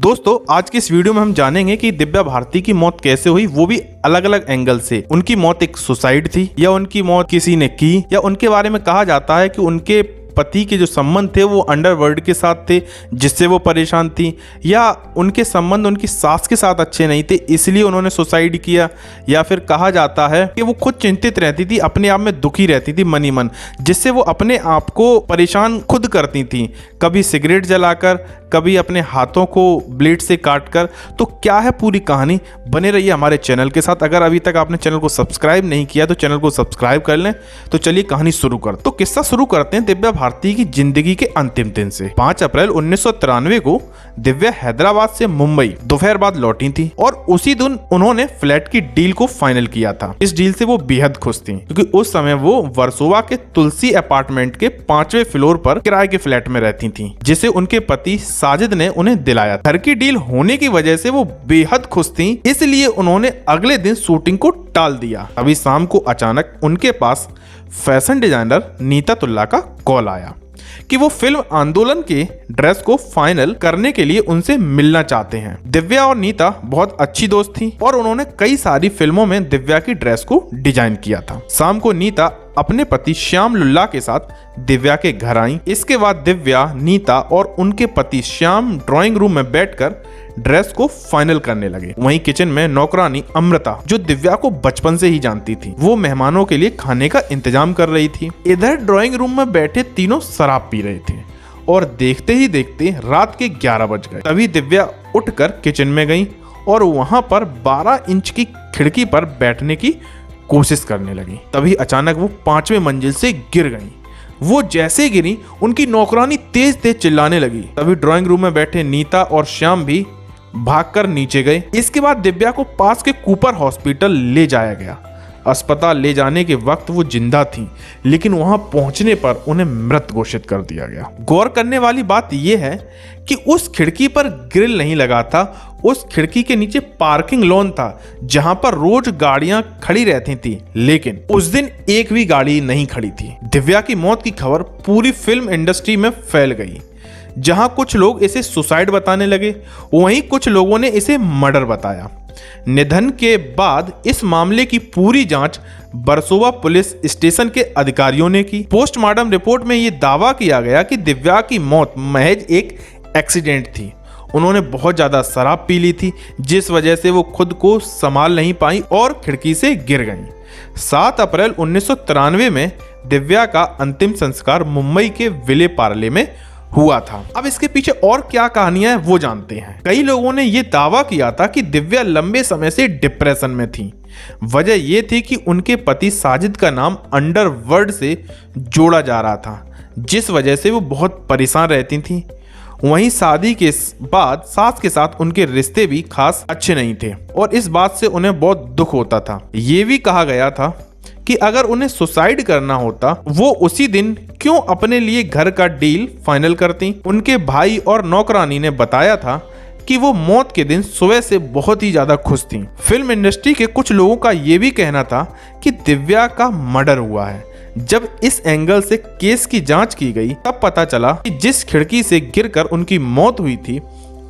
दोस्तों आज की इस वीडियो में हम जानेंगे कि दिव्या भारती की मौत कैसे हुई, वो भी अलग अलग एंगल से। उनकी मौत एक सुसाइड थी या उनकी मौत किसी ने की, या उनके बारे में कहा जाता है कि उनके पति के जो संबंध थे वो अंडरवर्ल्ड के साथ थे जिससे वो परेशान थी, या उनके संबंध उनकी सास के साथ अच्छे नहीं थे इसलिए उन्होंने सुसाइड किया, या फिर कहा जाता है कि वो खुद चिंतित रहती थी, अपने आप में दुखी रहती थी मन ही मन, जिससे वो अपने आप को परेशान खुद करती थी, कभी सिगरेट जलाकर, कभी अपने हाथों को ब्लेड से काटकर। तो क्या है पूरी कहानी, बने रहिए हमारे चैनल के साथ। अगर अभी तक आपने चैनल को सब्सक्राइब नहीं किया तो चैनल को सब्सक्राइब कर लें। तो चलिए कहानी शुरू कर। तो किस्सा शुरू करते हैं दिव्या भारती की जिंदगी के अंतिम दिन से। 5 अप्रैल 1993 को दिव्या हैदराबाद से मुंबई दोपहर बाद लौटी थी और उसी दिन उन्होंने फ्लैट की डील को फाइनल किया था। इस डील से वो बेहद खुश थी क्योंकि उस समय वो वर्सोवा के तुलसी अपार्टमेंट के 5वें फ्लोर पर किराए के फ्लैट में रहती थी, जिसे उनके पति साजिद ने उन्हें दिलाया। घर की डील होने की वजह से वो बेहद खुश थी, इसलिए उन्होंने अगले दिन शूटिंग को टाल दिया। अभी शाम को अचानक उनके पास फैशन डिजाइनर नीता तुल्ला का कॉल आया कि वो फिल्म आंदोलन के ड्रेस को फाइनल करने के लिए उनसे मिलना चाहते हैं। दिव्या और नीता बहुत अच्छी दोस्त थी और उन्होंने कई सारी फिल्मों में दिव्या की ड्रेस को डिजाइन किया था। शाम को नीता अपने पति श्याम लुल्ला के साथ दिव्या के घर आई। इसके बाद दिव्या, नीता और उनके पति श्याम ड्राइंग रूम में बैठकर ड्रेस को फाइनल करने लगे। वहीं किचन में नौकरानी अमृता, जो दिव्या को बचपन से ही जानती थी, वो मेहमानों के लिए खाने का इंतजाम कर रही थी। इधर ड्राइंग रूम में बैठे तीनों शराब पी रहे थे और देखते ही देखते रात के 11 बज गए। तभी दिव्या उठकर किचन में गई और वहां पर 12 इंच की खिड़की पर बैठने की कोशिश करने लगी। तभी अचानक वो 5वें मंजिल से गिर गई। वो जैसे गिरी, उनकी नौकरानी तेज तेज चिल्लाने लगी। तभी ड्राइंग रूम में बैठे नीता और श्याम भी भागकर नीचे गए। इसके बाद दिव्या को पास के कूपर हॉस्पिटल ले जाया गया। अस्पताल ले जाने के वक्त वो जिंदा थी, लेकिन वहां पहुंचने पर उन्हें मृत घोषित कर दिया गया। गौर करने वाली बात यह है कि उस खिड़की पर ग्रिल नहीं लगा था। उस खिड़की के नीचे पार्किंग लॉन था जहां पर रोज गाड़ियां खड़ी रहती थी, लेकिन उस दिन एक भी गाड़ी नहीं खड़ी थी। दिव्या की मौत की खबर पूरी फिल्म इंडस्ट्री में फैल गई। जहां कुछ लोग इसे सुसाइड बताने लगे, वहीं कुछ लोगों ने इसे मर्डर बताया। निधन के बाद इस मामले की पूरी जांच वर्सोवा पुलिस स्टेशन के अधिकारियों ने की। पोस्टमार्टम रिपोर्ट में यह दावा किया गया कि दिव्या की मौत महज एक एक्सीडेंट थी। उन्होंने बहुत ज्यादा शराब पी ली थी, जिस वजह से वो खुद को संभाल नहीं पाई और खिड़की से गिर गईं। 7 अप्रैल 1993 में दिव्या का अंतिम संस्कार मुंबई के विले पार्ले में हुआ था। अब इसके पीछे और क्या कहानियां हैं वो जानते हैं। कई लोगों ने यह दावा किया था कि दिव्या लंबे समय से डिप्रेशन में थी। वजह यह थी कि उनके पति साजिद का नाम अंडरवर्ल्ड से जोड़ा जा रहा था, जिस वजह से वो बहुत परेशान रहती थी। वहीं शादी के बाद सास के साथ उनके रिश्ते भी खास अच्छे नहीं थे और इस बात से उन्हें बहुत दुख होता था। ये भी कहा गया था कि अगर उन्हें सुसाइड करना होता वो उसी दिन क्यों अपने लिए घर का डील फाइनल करती। उनके भाई और नौकरानी ने बताया था कि वो मौत के दिन सुबह से बहुत ही ज्यादा खुश थी। फिल्म इंडस्ट्री के कुछ लोगों का ये भी कहना था कि दिव्या का मर्डर हुआ है। जब इस एंगल से केस की जांच की गई तब पता चला कि जिस खिड़की से गिरकर उनकी मौत हुई थी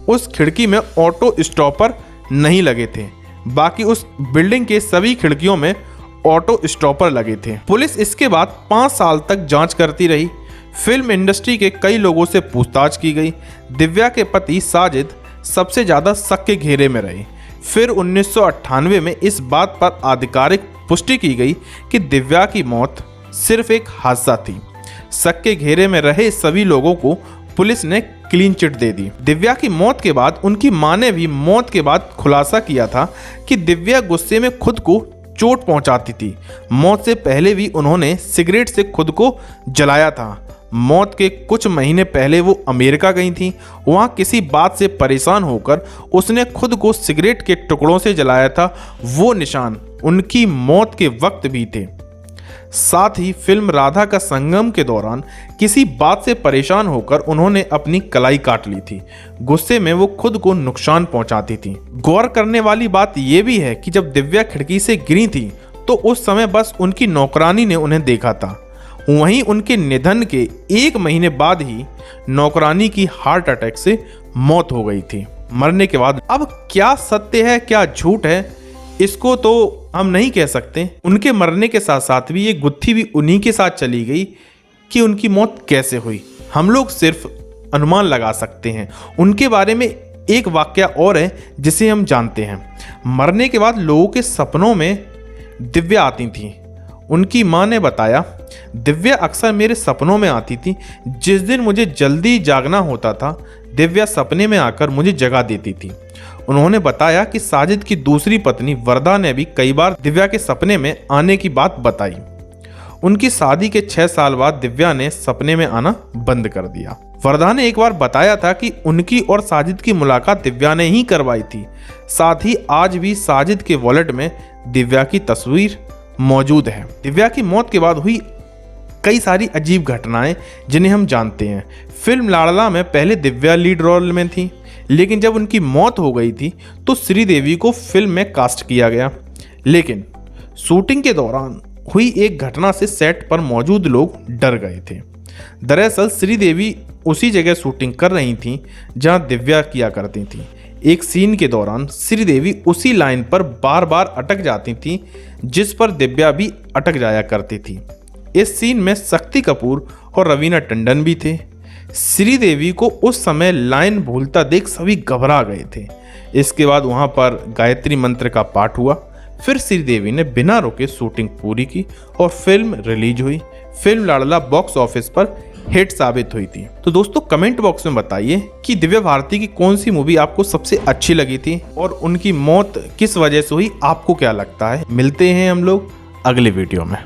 उस खिड़की में ऑटो स्टॉपर नहीं लगे थे, बाकी उस बिल्डिंग के सभी खिड़कियों में ऑटो स्टॉपर लगे थे। पुलिस इसके बाद 5 साल तक जांच करती रही। फिल्म इंडस्ट्री के कई लोगों से पूछताछ की गई। दिव्या के पति साजिद सबसे ज्यादा शक के घेरे में रहे। फिर 1998 में इस बात पर आधिकारिक पुष्टि की गई कि दिव्या की मौत सिर्फ एक हादसा थी। शक के घेरे में रहे सभी लोगों को पुलिस ने क्लीन चिट दे दी। दिव्या की मौत के बाद उनकी मां ने भी मौत के बाद खुलासा किया था कि दिव्या गुस्से में खुद को चोट पहुंचाती थी। मौत से पहले भी उन्होंने सिगरेट से खुद को जलाया था। मौत के कुछ महीने पहले वो अमेरिका गई थी। वहां किसी बात से परेशान होकर उसने खुद को सिगरेट के टुकड़ों से जलाया था। वो निशान उनकी मौत के वक्त भी थे। साथ ही फिल्म राधा का संगम के दौरान किसी बात से परेशान होकर उन्होंने अपनी कलाई काट ली थी। गुस्से में वो खुद को नुकसान पहुंचाती थी। गौर करने वाली बात यह भी है कि जब दिव्या खिड़की से गिरी थी तो उस समय बस उनकी नौकरानी ने उन्हें देखा था। वहीं उनके निधन के 1 महीने बाद ही नौकरानी की हार्ट अटैक से मौत हो गई थी। मरने के बाद। अब क्या सत्य है क्या झूठ है इसको तो हम नहीं कह सकते। उनके मरने के साथ साथ भी ये गुत्थी भी उन्हीं के साथ चली गई कि उनकी मौत कैसे हुई। हम लोग सिर्फ अनुमान लगा सकते हैं। उनके बारे में एक वाकया और है जिसे हम जानते हैं। मरने के बाद लोगों के सपनों में दिव्या आती थी। उनकी मां ने बताया, दिव्या अक्सर मेरे सपनों में आती थी। जिस दिन मुझे जल्दी जागना होता था दिव्या सपने में आकर मुझे जगा देती थी। उन्होंने बताया कि साजिद की दूसरी पत्नी वरदा ने भी कई बार दिव्या के सपने में आने की बात बताई। उनकी शादी के 6 साल बाद दिव्या ने सपने में आना बंद कर दिया। वरदा ने एक बार बताया था कि उनकी और साजिद की मुलाकात दिव्या ने ही करवाई थी। साथ ही आज भी साजिद के वॉलेट में दिव्या की तस्वीर मौजूद है। दिव्या की मौत के बाद हुई कई सारी अजीब घटनाएं जिन्हें हम जानते हैं। फिल्म लाडला में पहले दिव्या लीड रोल में थी, लेकिन जब उनकी मौत हो गई थी तो श्रीदेवी को फिल्म में कास्ट किया गया। लेकिन शूटिंग के दौरान हुई एक घटना से सेट पर मौजूद लोग डर गए थे। दरअसल श्रीदेवी उसी जगह शूटिंग कर रही थीं जहां दिव्या किया करती थी। एक सीन के दौरान श्रीदेवी उसी लाइन पर बार बार अटक जाती थी जिस पर दिव्या भी अटक जाया करती थी। इस सीन में शक्ति कपूर और रवीना टंडन भी थे। श्रीदेवी को उस समय लाइन भूलता देख सभी घबरा गए थे। इसके बाद वहां पर गायत्री मंत्र का पाठ हुआ। फिर श्रीदेवी ने बिना रुके शूटिंग पूरी की और फिल्म रिलीज हुई। फिल्म लाडला बॉक्स ऑफिस पर हिट साबित हुई थी। तो दोस्तों कमेंट बॉक्स में बताइए कि दिव्या भारती की कौन सी मूवी आपको सबसे अच्छी लगी थी और उनकी मौत किस वजह से हुई, आपको क्या लगता है। मिलते हैं हम लोग अगले वीडियो में।